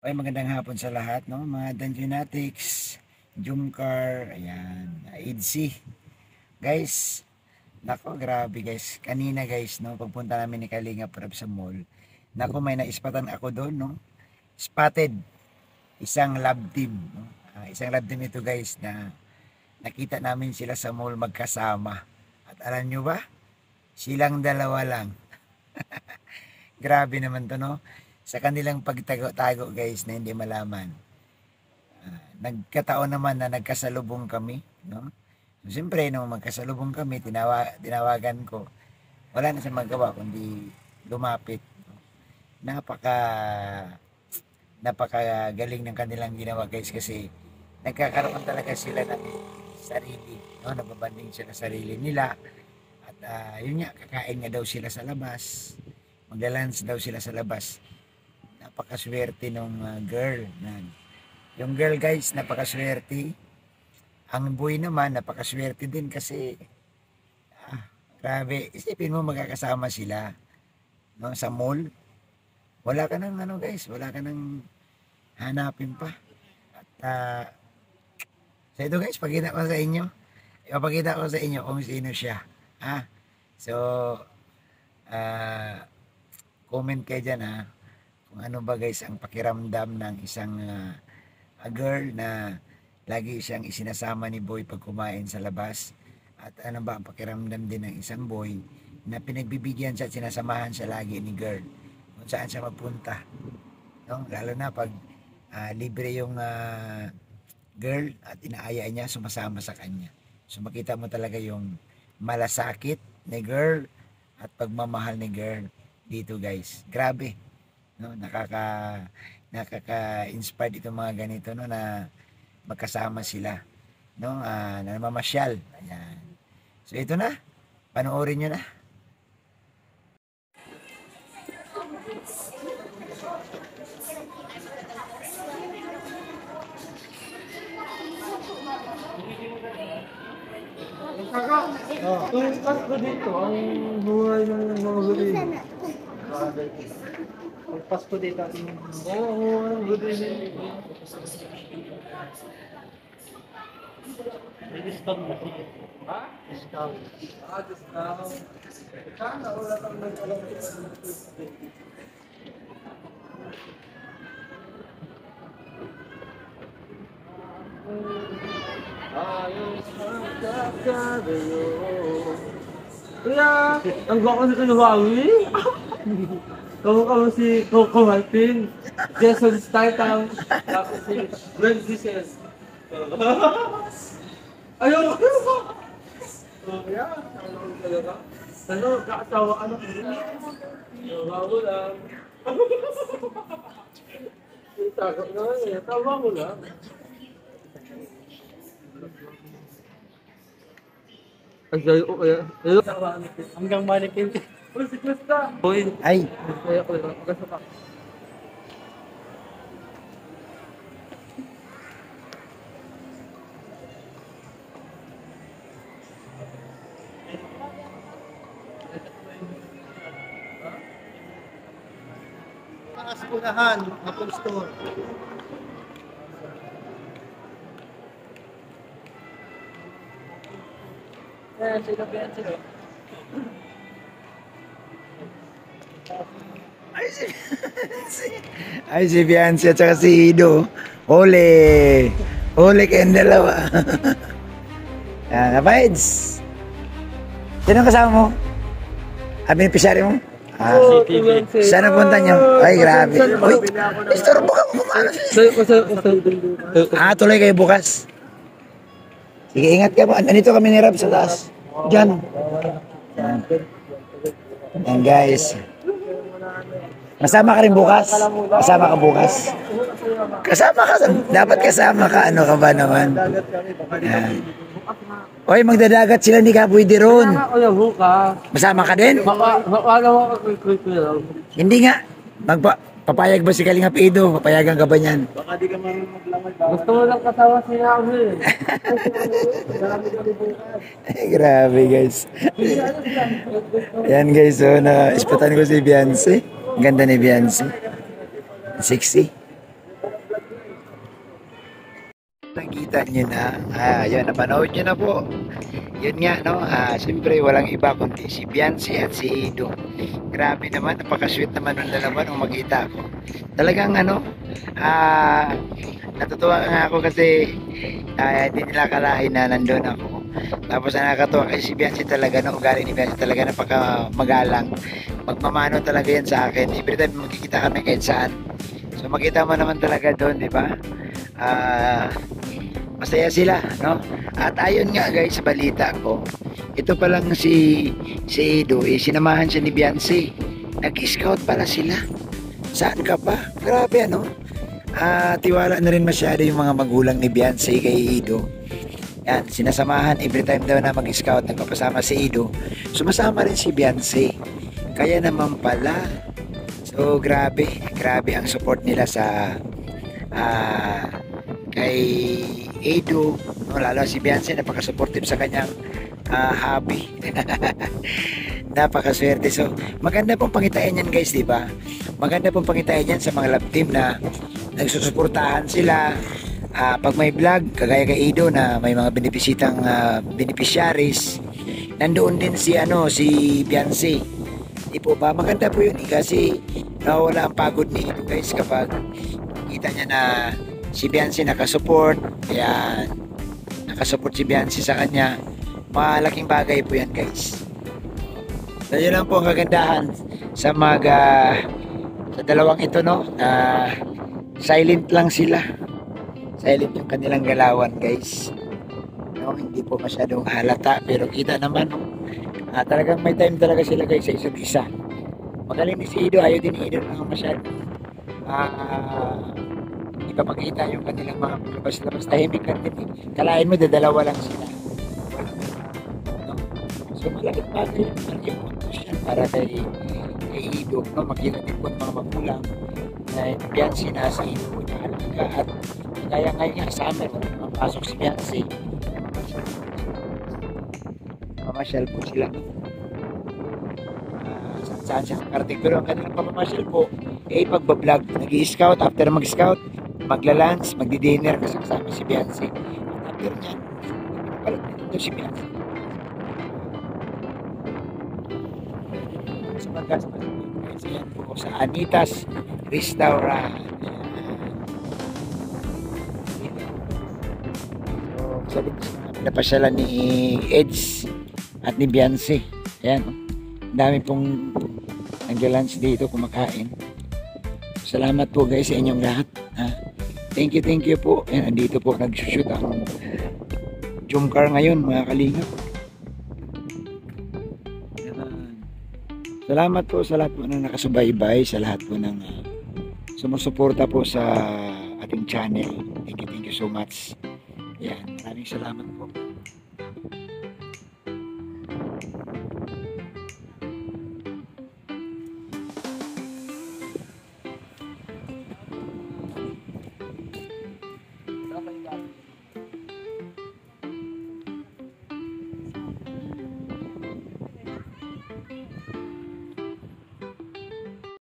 Okay, magandang hapon sa lahat, no? Mga Dungeonatics, Jumcar, ayan, Idsi. Guys, nako, grabe guys. Kanina guys, no, pagpunta namin ni Kalinga Prab sa mall, nako, may naispatan ako doon, no? Spotted, isang lab team, no? Isang lab team ito guys na nakita namin sila sa mall magkasama. At alam nyo ba? Silang dalawa lang. Grabe naman to, no? Sa kanilang pagtago-tago guys na hindi malaman. Nagkataon naman na nagkasalubong kami, no? So, siyempre, nung magkasalubong kami, tinawagan ko. Wala na siyang magawa kundi lumapit. No? Napaka napakagaling ng kanilang ginawa guys kasi nagkakaroon talaga sila ng sarili, no? Nababanding sila sa sarili nila. At yun nga, kakain nga daw sila sa labas. Maglalans daw sila sa labas. Napakaswerte nung girl. Yung girl guys, napakaswerte. Ang boy naman, napakaswerte din kasi grabe, isipin mo magkakasama sila, no, sa mall. Wala ka nang ano guys, wala ka nang hanapin pa. At so ito guys, pakita ko sa inyo. Ipapakita ko sa inyo kung sino siya. So, comment kayo dyan kung ano ba guys ang pakiramdam ng isang girl na lagi siyang isinasama ni boy pag kumain sa labas. At ano ba ang pakiramdam din ng isang boy na pinagbibigyan siya at sinasamahan siya lagi ni girl kung saan siya magpunta, no? Lalo na pag libre yung girl at inaaya niya, sumasama sa kanya. So makita mo talaga yung malasakit ni girl at pagmamahal ni girl dito guys. Grabe, no? Nakaka-inspired itong mga ganito, no, na magkasama sila, no, na namamasyal. Ayan. So ito na, panoorin nyo na. Yung Pasko dito, ang buhay ng mga Pilipino. Ang Pasko dito, ang buhay ng Pilipino. May discount ba? Ha? Discount. Discount. Sana wala kang nag-alam. Ayos ang kakagayo. Kaya, ang gwapo si Kunawawi. Kamu si Coco Martin. Jason Statham. Tapos si Glenn Diesel. Ayun! Kaya, ano, kakasawa ka na. Bago lang. Takot na eh. Tawa mo lang. Ang gayo ko kaya. Hanggang manikin. Uy, si Krista! Uy! Ay! Kaya ko lang. Pagkasa ka. Taas unahan, Apple Store. Sino ba yan sila? Ay, si Biancy at saka si Ido. Ole! Ole kayong dalawa. Yan, Abides! Sino kasama mo? Beneficiary mo? Saan napunta niyo? Ay, grabe. Uy, istorbo ka mo kumano. Tuloy kayo bukas. Sige, ingat ka po. Andito kami ni Rab sa taas. Diyan. Yan guys. Masama ka rin bukas. Kasama ka bukas. Kasama ka. Dapat kasama ka. Ano ka ba naman? Yan. Oy, magdadagat sila, hindi ka pwede ron. Masama ka din? Hindi nga. Papayag ba si Kalinga Pido? Papayagan ka ba niyan? Baka di ka marunong maglamay. Gusto mo lang kasama siya ako eh. Ay, grabe guys. Ayan guys, so na-ispatan ko si Beyonce. Ang ganda ni Beyonce. Sexy. nakita nyo na. Yun, napanood nyo na po. Yun nga, no? Siyempre, walang iba kundi si Beyonce at si Ido. Grabe naman, napaka-sweet naman ng dalawa nung makita ko. Talagang ano, natutuwa nga ako kasi hindi nila kalahin na nandun ako. Tapos nakakatuwa kasi si Beyonce talaga, no? Ugali ni Beyonce talaga napaka magalang. Magmamano talaga yan sa akin. Every time magkikita kami kahit saan. So makita mo naman talaga doon, di ba? Masaya sila, no? At ayun nga guys, sa balita ko, ito pa lang si Ido, sinamahan siya ni Beyonce. Nag-scout pala sila. Saan ka pa? Grabe, ano? Tiwala na rin masyado yung mga magulang ni Beyonce kay Ido. Yan, sinasamahan every time daw na mag-scout, nagpapasama si Ido. Sumasama rin si Beyonce. Kaya naman pala. So, grabe ang support nila sa kay Ido, no? Lalo si Beyonce, napaka-supportive sa kanyang hobby. Napakaswerte. So, maganda pong pangitain yan guys, di ba? Maganda pong pangitain yan sa mga love team na nagsusuportahan sila. Pag may vlog, kagaya kay Ido na may mga beneficiaries, nandoon din si Beyonce. Di po ba? Maganda po yun kasi nawawala ang pagod ni Ido guys kapag kita niya na si Beyonce nakasupport. Ayan, nakasupport si Beyonce sa kanya. Malaking bagay po yan guys. So yun lang po ang kagandahan sa sa dalawang ito, no? Silent lang sila. Silent yung kanilang galawan guys, no? Hindi po masyadong halata pero kita naman, no? Talagang may time talaga sila guys sa isa't isa. Magaling ni si Ido, ayaw din ni Ido lang masyado ipapakita yung kanilang mga labas-labas. Tahimik lang din. Kalahin mo, dadalawa lang sila. No? So malaking bagay yung puntos yan para kay Ido, no? Makita din po mga magulang na Beyonce na si Ido po na halaga. At kaya ngayon nga summer, mapasok si Beyonce, mamasyal po sila. Saan siya karating, pero ang kanilang pamamasyal po pagbablog, nag-i-scout. After mag-scout, magla-lunch, magdi-dinner kasi kasama si Beyonce. At after nyan, pinapalag dito si Beyonce sa pagkasama yan po sa Anita's Restaurant. So, napasyalan ni Eds at ni Beyonce. Ayan, dami pong nagla-lunch dito, kumakain. Salamat po guys sa inyong lahat. Thank you po. Ayan, andito po nag-shoot ang Jumcar ngayon, mga kalingap. Salamat po sa lahat po na nakasubaybay, sa lahat po ng sumusuporta po sa ating channel. Thank you so much. Ayan, maraming salamat po.